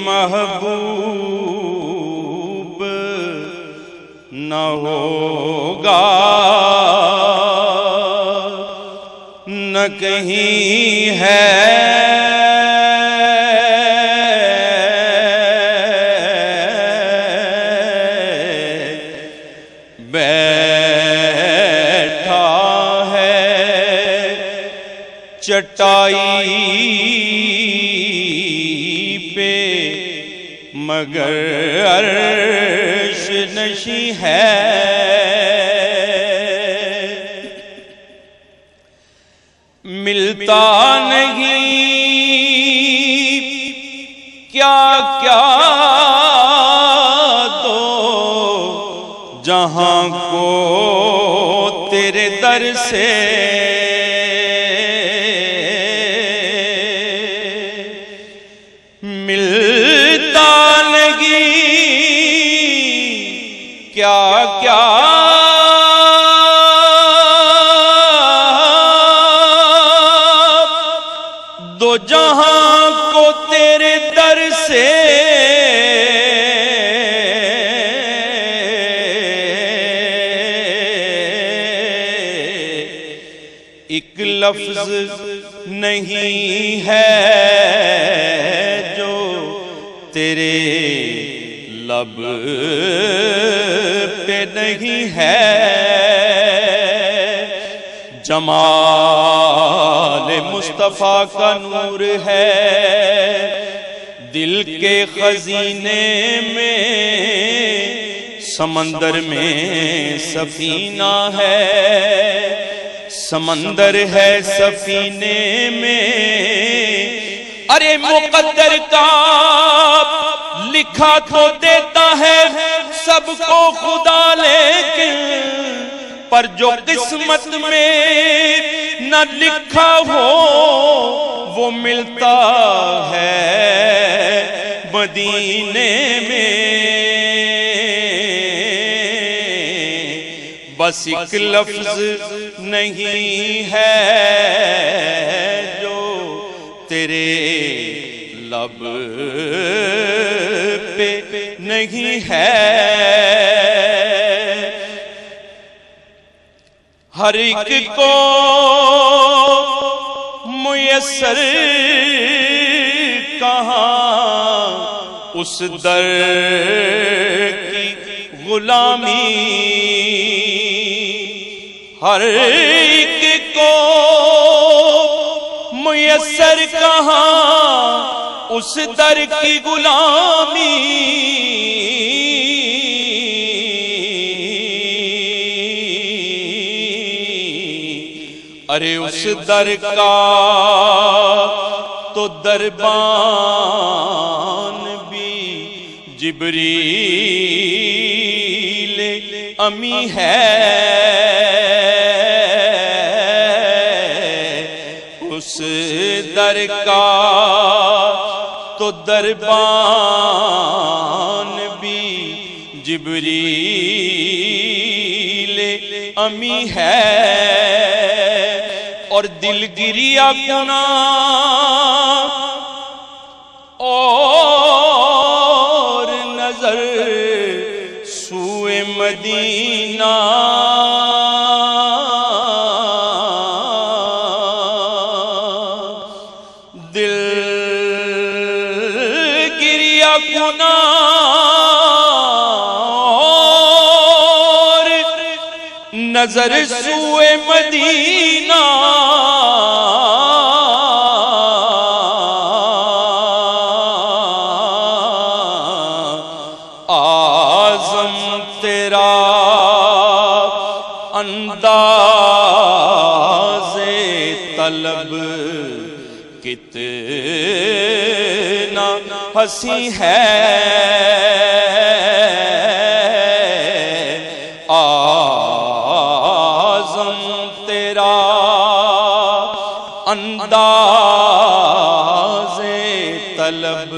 محبوب نہ ہوگا، نہ کہیں ہے چٹائی پہ مگر عرش نشیں ہے، ملتا نہیں کیا کیا دو جہاں کو تیرے در سے، ملتا نہیں کیا کیا دو جہاں کو تیرے در سے، ایک لفظ نہیں ہے جو تیرے لب پہ نہیں ہے، جمال مصطفیٰ کا نور ہے دل کے خزینے میں، سمندر میں سفینہ ہے، سمندر ہے سفینے میں، ارے مقدر کا لکھا تو دیتا ہے سب کو خدا، لیکن پر جو قسمت میں نہ لکھا ہو وہ ملتا ہے مدینے میں، بس ایک لفظ نہیں ہے جو تیرے لب پہ نہیں ہے، ہر ایک کو میسر کہاں اس در کی غلامی، ہر ایک کو میسر کہاں اس در کی غلامی، ارے اس در کا تو دربان بھی جبریل امی ہے، اس در کا تو دربان بھی جبریل امی ہے، اور دل گریا کنا اور نظر سوئے مدینہ، دل گریا کنا اور نظر سوئے مدینہ، اعظم تیرا انداز طلب کتنا حسین ہے، اعظم تیرا انداز طلب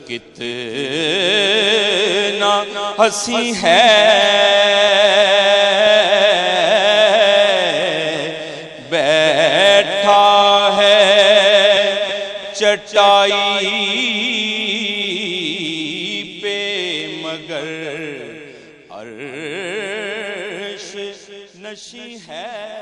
کتنا حسین ہے، بیٹھا ہے چٹائی پہ مگر عرش نشیں ہے